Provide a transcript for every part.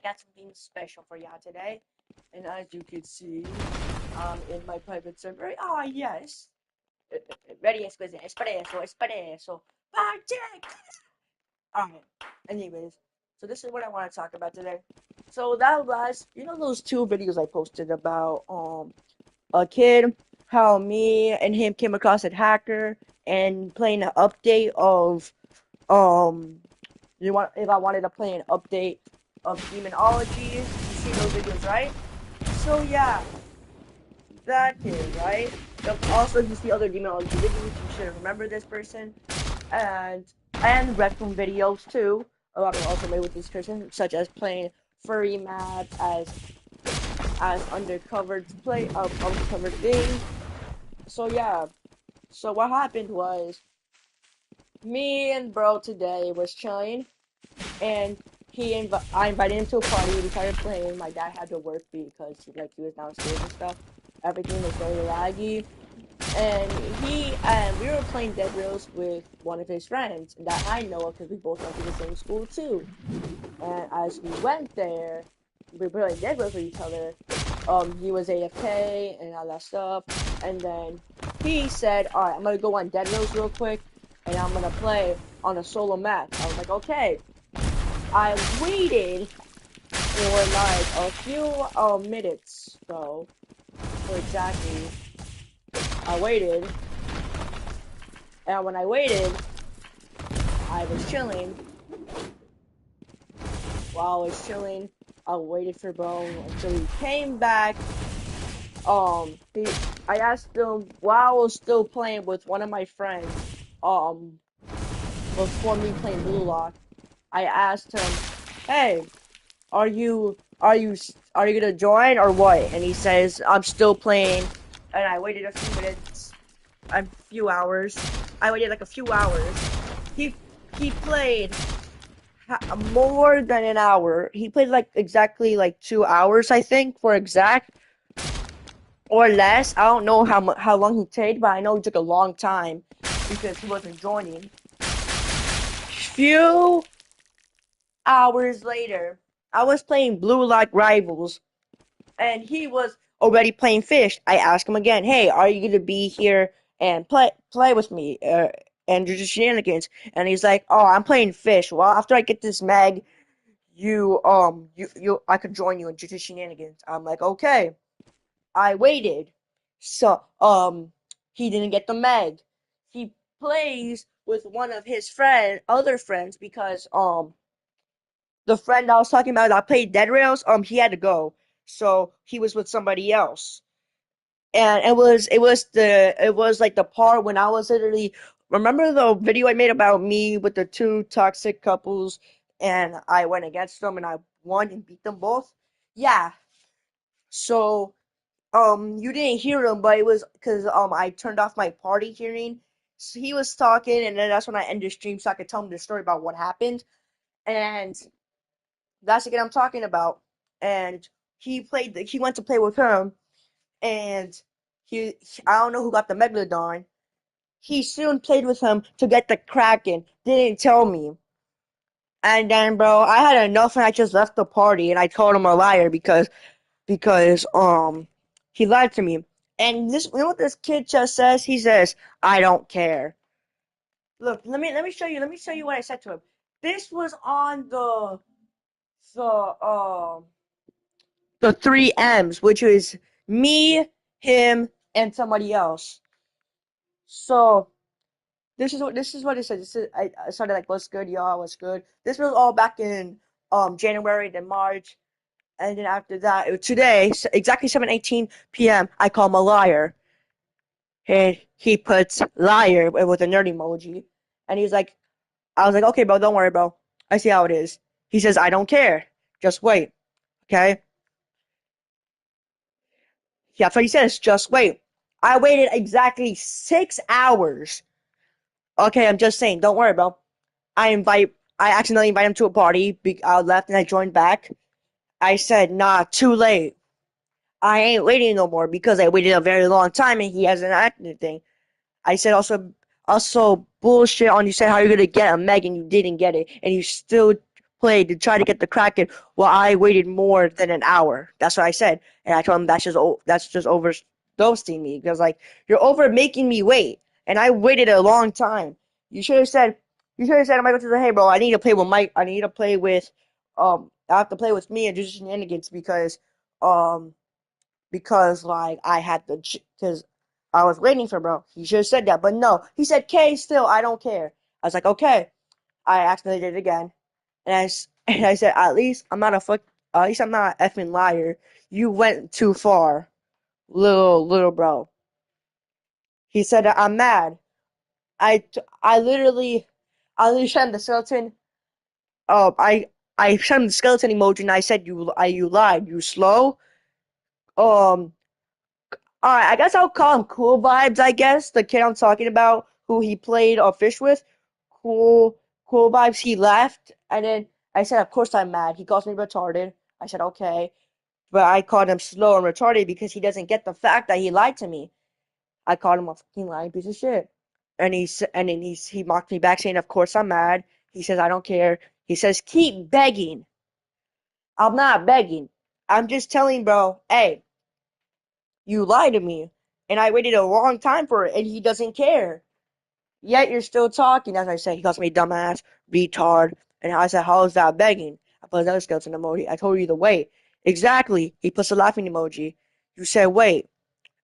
got something special for y'all today. And as you can see, in my private server, yes. Ready, exquisite, espresso, magic! Alright, anyways, so this is what I want to talk about today. So that last, those two videos I posted about, a kid, how me and him came across a hacker and playing an update of, um, if I wanted to play an update of demonology. You see those videos, right? So yeah, that kid, right? Also, you see other demonology videos. You should remember this person, and Red Room videos too. A lot are also made with this person, such as playing furry map as undercover play undercover thing. So yeah. So what happened was me and bro today was chilling, and I invited him to a party. We started playing. My dad had to work because he was downstairs and stuff. Everything was very laggy, and we were playing Dead Rails with one of his friends that I know of because we both went to the same school too. And as we went there, we were playing Dead Rails with each other. He was AFK and all that stuff, and then he said, "All right, I'm gonna go on Dead Rails real quick, and I'm gonna play on a solo match." I was like, "Okay." I waited for like a few minutes though. So exactly, I waited, and when I waited, I was chilling. While I was chilling, I waited for bro until he came back. He, I asked him while I was still playing with one of my friends. Um, before me playing Blue Lock, I asked him, "Hey, are you gonna join or what?" And he says, "I'm still playing." And I waited a few minutes, a few hours. I waited like a few hours. He he played more than an hour. He played like exactly like 2 hours, I think, for exact or less. I don't know how long he played, but I know it took a long time because he wasn't joining. Few hours later, I was playing Blue Lock Rivals, and he was already playing Fish. I asked him again, "Hey, are you gonna be here and play with me and do shenanigans?" And he's like, "Oh, I'm playing Fish. Well, after I get this mag, I could join you in Juju Shenanigans." I'm like, "Okay." I waited. So he didn't get the mag. He plays with one of his other friends, because the friend I was talking about that played Dead Rails, he had to go. So he was with somebody else. And it was like the part when I was literally, remember the video I made about me with the two toxic couples, and I went against them and I won and beat them both? Yeah. So you didn't hear him, but it was because I turned off my party hearing. So he was talking, and then that's when I ended the stream so I could tell him the story about what happened. And that's the kid I'm talking about. And he went to play with him, and I don't know who got the Megalodon. He soon played with him to get the Kraken. Didn't tell me. And then, bro, I had enough, and I just left the party, and I called him a liar because he lied to me. And this, what this kid just says? He says, "I don't care." Look, let me show you what I said to him. This was on the the three M's, which is me, him, and somebody else. So this is what it said. I started like, "What's good, y'all? What's good?" This was all back in January, then March, and then after that, today, exactly 7:18 p.m., I call him a liar. And he puts liar with a nerd emoji. And he's like, I was like, "Okay, bro, don't worry, bro. I see how it is." He says, "I don't care. Just wait." Okay? Yeah, that's what he says. Just wait. I waited exactly 6 hours. Okay, I'm just saying, don't worry, bro. I accidentally invited him to a party. I left and I joined back. I said, "Nah, too late. I ain't waiting no more because I waited a very long time and he hasn't acted anything." I said also bullshit on you said how you're gonna get a Meg and you didn't get it and you still played to try to get the Kraken while I waited more than an hour. That's what I said. And I told him that's just overdosing me because like you're over making me wait, and I waited a long time. You should have said to Michael Tizzle, hey bro, I need to play with Mike. I need to play with I have to play with me and do shenanigans um because like I had to because I was waiting for bro. He should have said that, but no. He said K still. I don't care. I was like okay. I accidentally did it again, and and I said at least I'm not an effing liar. You went too far, little bro. He said that I'm mad. I literally sent the skeleton. Uh, I I sent the skeleton emoji and I said you lied. You slow. Um, Alright, I guess I'll call him Cool Vibes, I guess. The kid I'm talking about, who he played fish with. Cool Cool Vibes, he left. And then I said, of course I'm mad. He calls me retarded. I said, okay. But I called him slow and retarded because he doesn't get the fact that he lied to me. I called him a fucking lying piece of shit. And then he mocked me back saying, of course I'm mad. He says, I don't care. He says, keep begging. I'm not begging. I'm just telling bro, hey, you lied to me, and I waited a long time for it, and he doesn't care. Yet you're still talking. As I said, he calls me dumbass, retard, and I said, how is that begging? I put another skeleton emoji. I told you to wait. Exactly. He puts a laughing emoji. You said wait,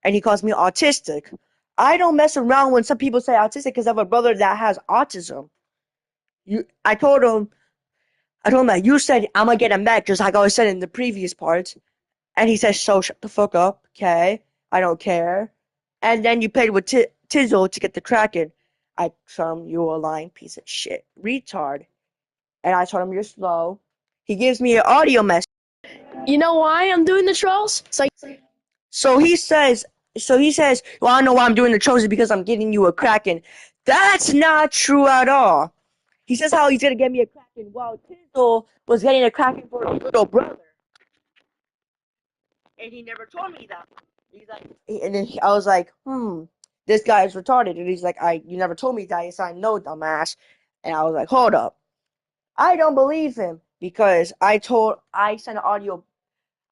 and he calls me autistic. I don't mess around when some people say autistic because I have a brother that has autism. I told him that you said I'm gonna get him back, just like I was said in the previous parts. And he says, so shut the fuck up, okay? I don't care. And then you played with Tizzle to get the Kraken. I told him, you a lying piece of shit. Retard. And I told him, you're slow. He gives me an audio message. You know why I'm doing the trolls? So he says, well, I know why I'm doing the trolls is because I'm getting you a Kraken. That's not true at all. He says how he's gonna get me a Kraken while Tizzle was getting a Kraken for his little brother. And he never told me that. He's like, and then I was like, this guy is retarded. And he's like, you never told me that. Yes, I know, dumbass. And I was like, hold up, I don't believe him because I sent an audio.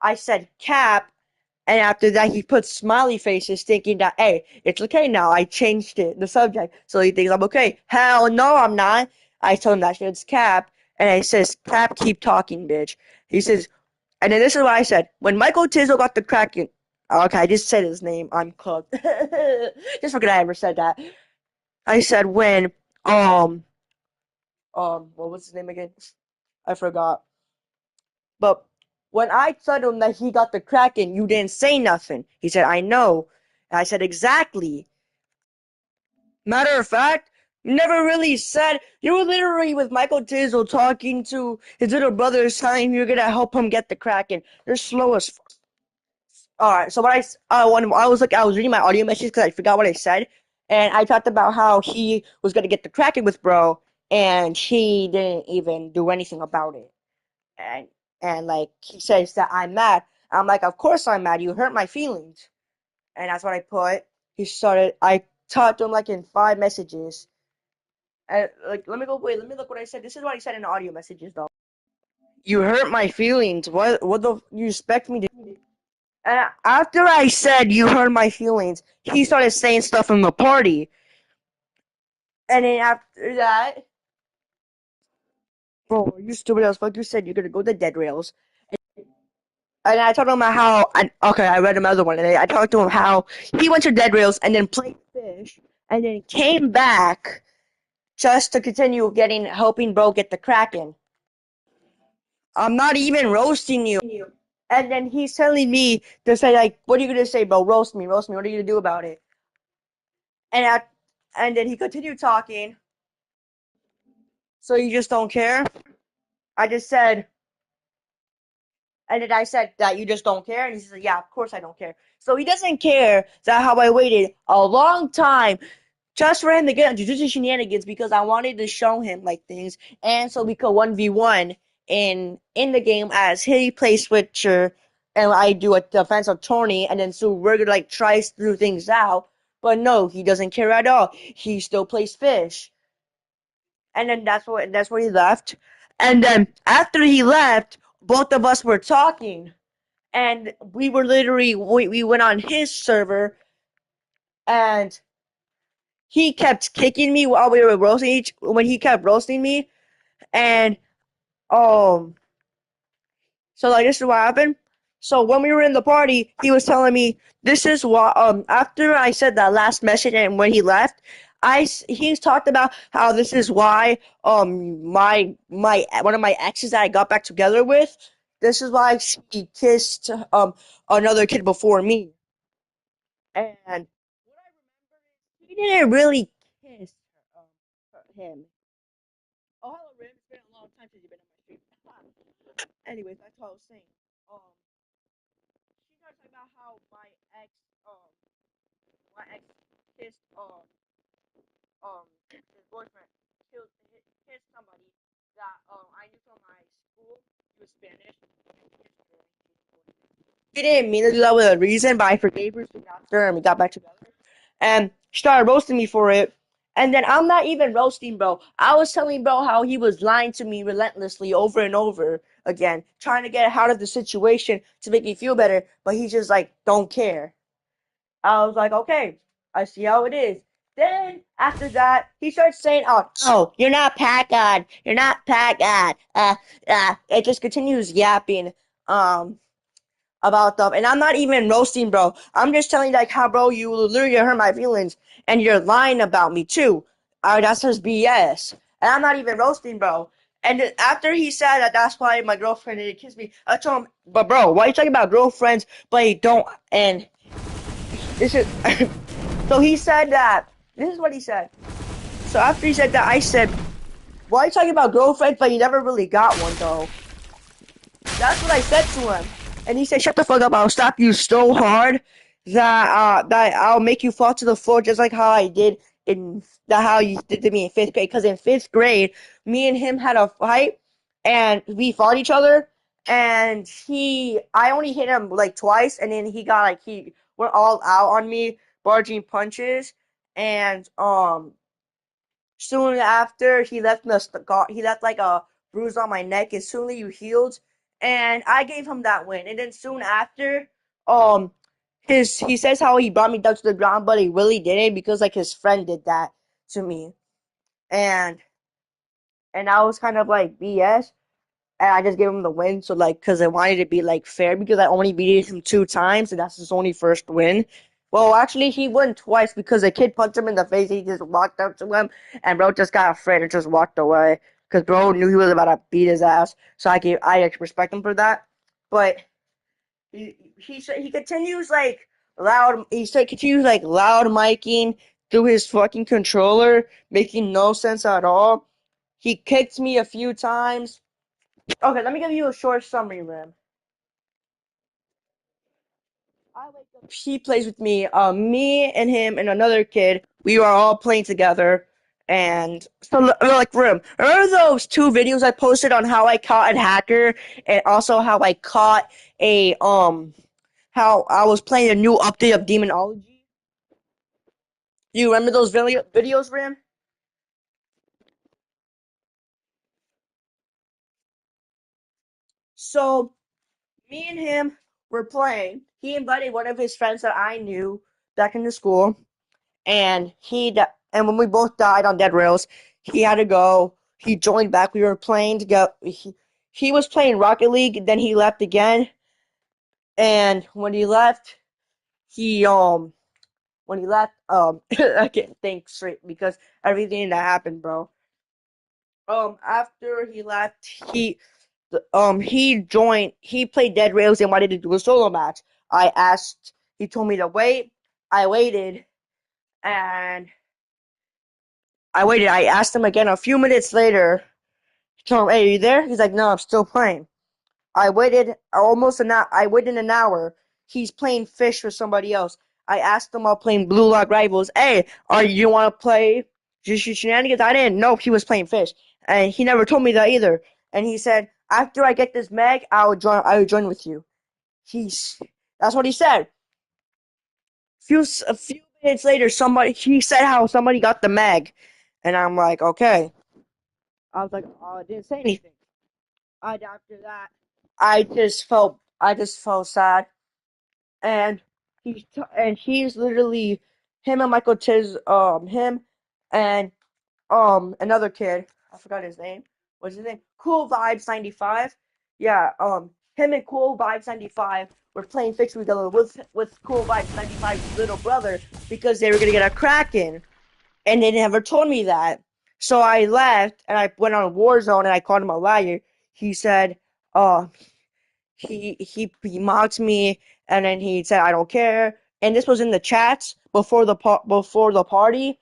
I said cap, and after that he put smiley faces, thinking that hey, it's okay now. I changed the subject, so he thinks I'm okay. Hell no, I'm not. I told him that shit's cap, and he says, cap, keep talking, bitch. He says, and then this is what I said. When Michael Tizzle got the Kraken, okay, I just said his name. I'm cooked. Just forget I ever said that. I said when, what was his name again? I forgot. But when I told him that he got the Kraken, you didn't say nothing. He said, I know. And I said, exactly. Matter of fact, you never really said, you were literally with Michael Tizzle talking to his little brother, telling him you're gonna help him get the Kraken. You're slow as fuck. All right. So when I was reading my audio message because I forgot what I said, and I talked about how he was gonna get the Kraken with bro, and he didn't even do anything about it, and like he says that I'm mad. I'm like, of course I'm mad. You hurt my feelings, and that's what I put. I talked to him like in 5 messages, and like let me look what I said. This is what I said in the audio messages though. You hurt my feelings. What the you expect me to? And after I said you hurt my feelings, he started saying stuff in the party. And then after that, bro, you stupid as fuck. You said you're gonna go to Dead Rails. And I told him how. Okay, I read another one, and I talked to him how he went to Dead Rails and then played fish, and then came back just to continue helping bro get the Kraken. I'm not even roasting you. And then he's telling me to say like, "What are you gonna say, bro? Roast me, roast me. What are you gonna do about it?" And and then he continued talking. So you just don't care? I just said, and then I said that you just don't care, and he said, yeah, of course I don't care. So he doesn't care that how I waited a long time just for him to get on Jujutsu Shenanigans because I wanted to show him like things, and so we could 1v1 in the game as he plays Switcher, and I do a defensive tourney, and then so we're gonna like try through things out. But no, he doesn't care at all. He still plays fish, and then that's where he left. And then after he left, both of us were talking, and we were literally we went on his server, and he kept kicking me while we were roasting each when he kept roasting me, and um so like this is what happened. So when we were in the party, he was telling me this is what after I said that last message and when he left, he's talked about how this is why my one of my exes that I got back together with, this is why she kissed another kid before me. And what I remember is he didn't really kiss him. Oh, hello, Rim. It's been a long time since you've been on my stream. Anyways, that's what I was saying. Um, she started talking about how um, my ex kissed his boyfriend kissed somebody that I knew from my school. He was Spanish. He didn't mean to do that with a reason, but I forgave her soon after, and we got back together. And she started roasting me for it. And then I'm not even roasting, bro. I was telling bro how he was lying to me relentlessly over and over again, trying to get out of the situation to make me feel better, but he just like don't care. I was like, okay, I see how it is. Then after that, he starts saying, "Oh, you're not Pat God. You're not Pat God." It just continues yapping, um, about stuff, and I'm not even roasting, bro. I'm just telling you, like, how, bro, you literally hurt my feelings, and you're lying about me too. That's just BS, and I'm not even roasting, bro. And after he said that, that's why my girlfriend didn't kiss me. I told him, but bro, why are you talking about girlfriends, but you don't? And this is so he said that. This is what he said. So after he said that, I said, why are you talking about girlfriends, but you never really got one though? That's what I said to him. And he said, shut the fuck up, I'll slap you so hard that I'll make you fall to the floor just like how I did in that how you did to me in fifth grade. Because in fifth grade, me and him had a fight and we fought each other, and I only hit him like twice, and then he went all out on me, barging punches, and soon after, he left like a bruise on my neck, and soon you healed, and I gave him that win. And then soon after, um, he says how he brought me down to the ground, but he really didn't because like his friend did that to me, and I was kind of like BS, and I just gave him the win. So like, cause I wanted to be like fair because I only beat him 2 times, and that's his only first win. Well, actually, he won twice because a kid punched him in the face. He just walked up to him, and bro just got afraid and just walked away because bro knew he was about to beat his ass. So I respect him for that. But he continues like continues like loud miking through his fucking controller, making no sense at all. He kicked me a few times. Okay, let me give you a short summary, Rim. I wake up. He plays with me. Me and him and another kid. We are all playing together. And so, like, Rim, remember those 2 videos I posted on how I caught a hacker and also how I caught how I was playing a new update of Demonology? Do you remember those videos, Rim? So, me and him were playing. He invited one of his friends that I knew back in the school, and and when we both died on Dead Rails, he had to go. He joined back. We were playing together. He was playing Rocket League. Then he left again. And when he left, he when he left I can't think straight because everything that happened, bro. After he left, he joined. He played Dead Rails and wanted to do a solo match. I asked. He told me to wait. I waited, and I waited. I asked him again a few minutes later. Told him, "Hey, are you there?" He's like, "No, I'm still playing." I waited almost an hour. I waited an hour. He's playing fish with somebody else. I asked him while playing Blue Lock Rivals, "Hey, are you want to play just shenanigans?" I didn't know he was playing fish, and he never told me that either. And he said, "After I get this mag, I would join. I would join with you." He's That's what he said. A few minutes later, he said how somebody got the mag, and I'm like, okay. I was like, oh, I didn't say anything. after that, I just felt sad, and he's literally him and Michael Tiz, him and another kid, I forgot his name. What's his name? Cool Vibes 95. Yeah, him and Cool Vibes 95 were playing fix with each other with Cool Vibes 95's little brother because they were gonna get a Kraken, and they never told me that. So I left and I went on Warzone and I called him a liar. He said, uh, he mocked me, and then he said I don't care. And this was in the chats before the party.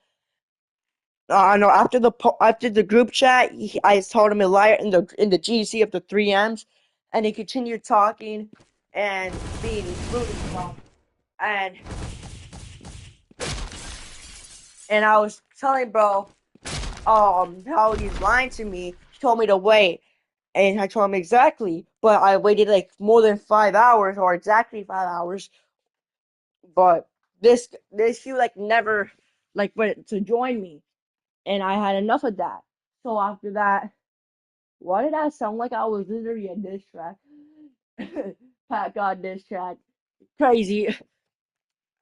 No, after the group chat, I told him a liar in the GC of the 3Ms, and he continued talking and being rude as well. And I was telling bro, how he's lying to me. He told me to wait, and I told him exactly, but I waited like more than 5 hours, or exactly 5 hours. But this he like never like went to join me, and I had enough of that. So after that. Why did I sound like I was literally a diss track? Pat God diss track. Crazy.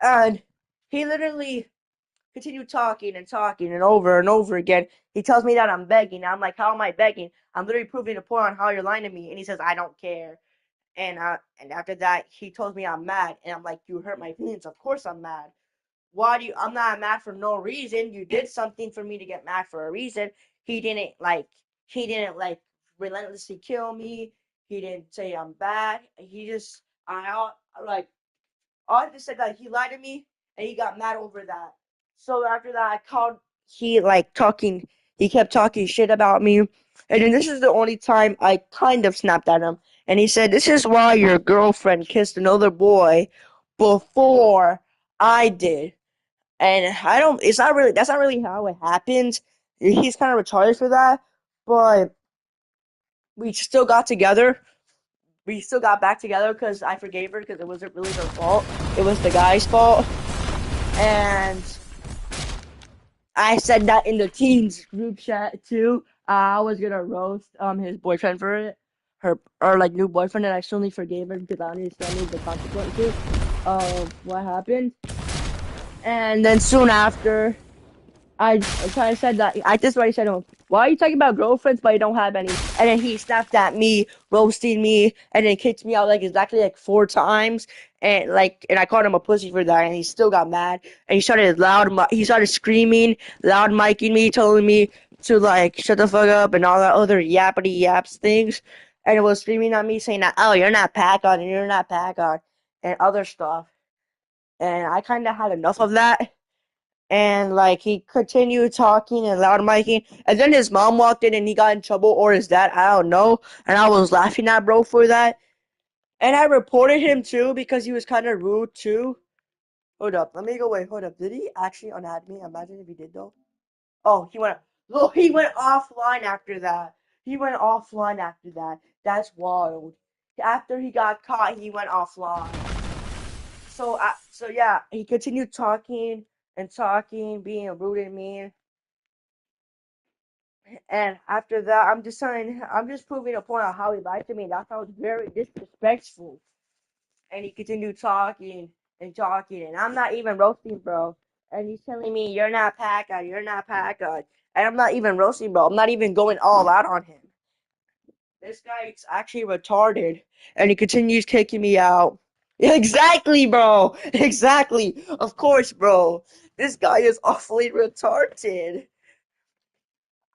And he literally continued talking and talking and over again. He tells me that I'm begging. I'm like, how am I begging? I'm literally proving a point on how you're lying to me. And he says, I don't care. And after that, he told me I'm mad. And I'm like, you hurt my feelings. Of course I'm mad. I'm not mad for no reason. You did something for me to get mad for a reason. He didn't like relentlessly kill me. He didn't say I'm bad. Like all I just said that he lied to me, and he got mad over that. So after that, I called. He kept talking shit about me, and then this is the only time I kind of snapped at him. And he said, "This is why your girlfriend kissed another boy before I did." And I don't. It's not really. That's not really how it happens. He's kind of retarded for that, but we still got together. We still got back together because I forgave her because it wasn't really her fault. It was the guy's fault. And I said that in the teens group chat too. I was gonna roast his boyfriend for it, her or like new boyfriend, and I certainly forgave her because I understand the consequences of what happened. And then soon after, I kind of said that. I just already said to him, "Why are you talking about girlfriends but you don't have any?" And then he snapped at me, roasting me, and then kicked me out like exactly like 4 times. And I called him a pussy for that, and he still got mad. And he started screaming, loud micing me, telling me to like shut the fuck up and all that other yappity yaps things. And it was screaming at me saying that, "Oh, you're not pack on, and you're not pack on," and other stuff. And I kind of had enough of that, and like he continued talking and loud micing, and then his mom walked in and he got in trouble, or his dad, I don't know. And I was laughing at bro for that, and I reported him too because he was kind of rude too. Hold up, let me go. Wait, hold up. Did he actually unadd me? Imagine if he did though. Oh, he went offline after that. He went offline after that. That's wild. After he got caught, he went offline. So yeah, he continued talking and talking, being rude and mean. And after that, I'm just proving a point on how he lied to me. That sounds very disrespectful. And he continued talking and talking, and I'm not even roasting, bro. And he's telling me, you're not Paca, you're not Paca. And I'm not even roasting, bro. I'm not even going all out on him. This guy's actually retarded, and he continues kicking me out. Exactly, bro. Exactly. Of course, bro. This guy is awfully retarded.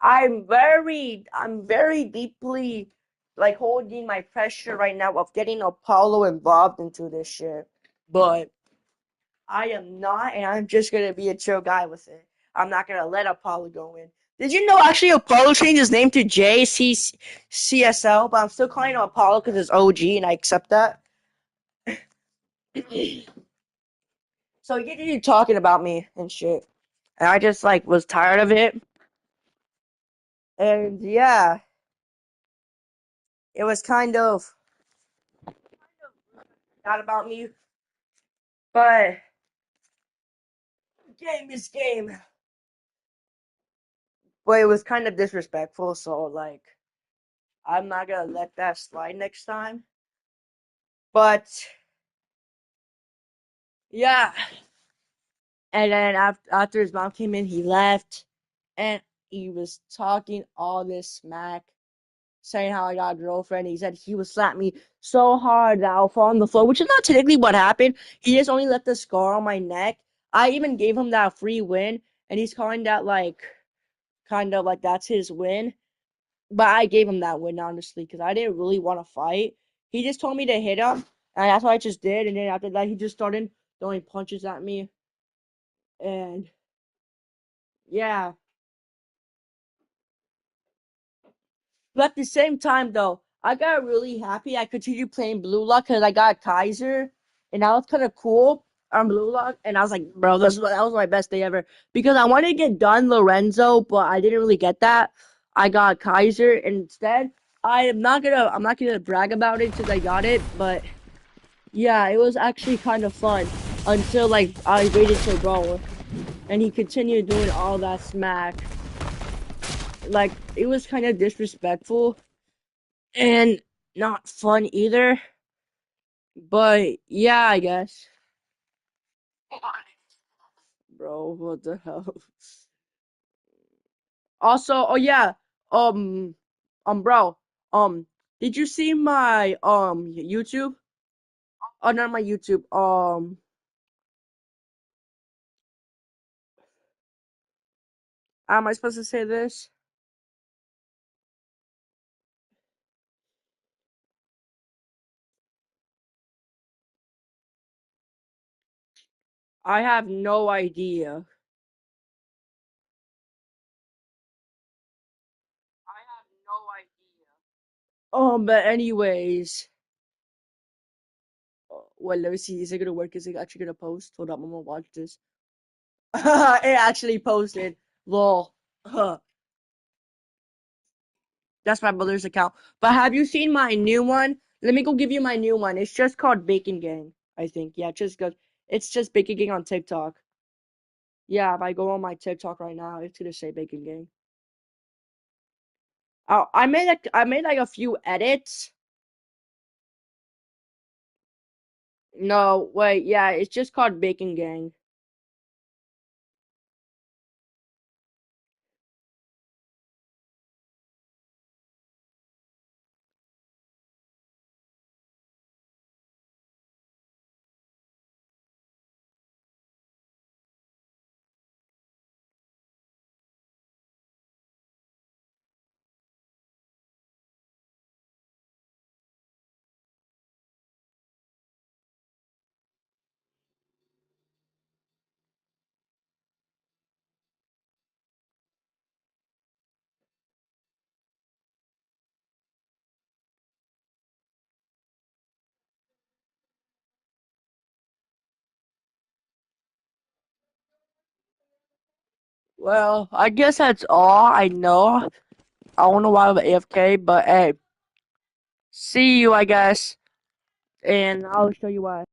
I'm very deeply like holding my pressure right now of getting Apollo involved into this shit. But I am not, and I'm just gonna be a chill guy with it. I'm not gonna let Apollo go in. Did you know actually Apollo changed his name to JCCSL, but I'm still calling him Apollo because it's OG and I accept that. So he continued talking about me and shit. And I just like was tired of it. And yeah, it was kind of not about me, but game is game. But it was kind of disrespectful, so like I'm not gonna let that slide next time. But yeah, and then after his mom came in, he left, and he was talking all this smack, saying how I got a girlfriend. He said he would slap me so hard that I'll fall on the floor, which is not technically what happened. He just only left a scar on my neck. I even gave him that free win, and he's calling that like kind of like that's his win. But I gave him that win honestly because I didn't really want to fight. He just told me to hit him, and that's what I just did. And then after that, he just started throwing punches at me, and yeah. But at the same time, though, I got really happy. I continued playing Blue Lock because I got Kaiser, and that was kind of cool on Blue Lock. And I was like, bro, that was my best day ever because I wanted to get Don Lorenzo, but I didn't really get that. I got Kaiser and instead. I'm not gonna brag about it since I got it, but yeah, it was actually kind of fun until like I waited till bro, and he continued doing all that smack. Like it was kind of disrespectful and not fun either. But yeah, I guess. Bro, what the hell? Also, oh yeah, bro, did you see my YouTube? Oh, not my YouTube. Am I supposed to say this? I have no idea. I have no idea. But anyways, well, let me see. Is it gonna work? Is it actually gonna post? Hold up, I'm gonna watch this. It actually posted. Lol. Huh. That's my brother's account. But have you seen my new one? Let me go give you my new one. It's just called Bacon Gang, I think. Yeah, just go. It's just Bacon Gang on TikTok. Yeah, if I go on my TikTok right now, it's gonna say Bacon Gang. Oh, I made like a few edits. No, wait, yeah, it's just called Bacon Gang. Well, I guess that's all I know. I don't know why I'm AFK, but hey, see you, I guess, and I'll show you why.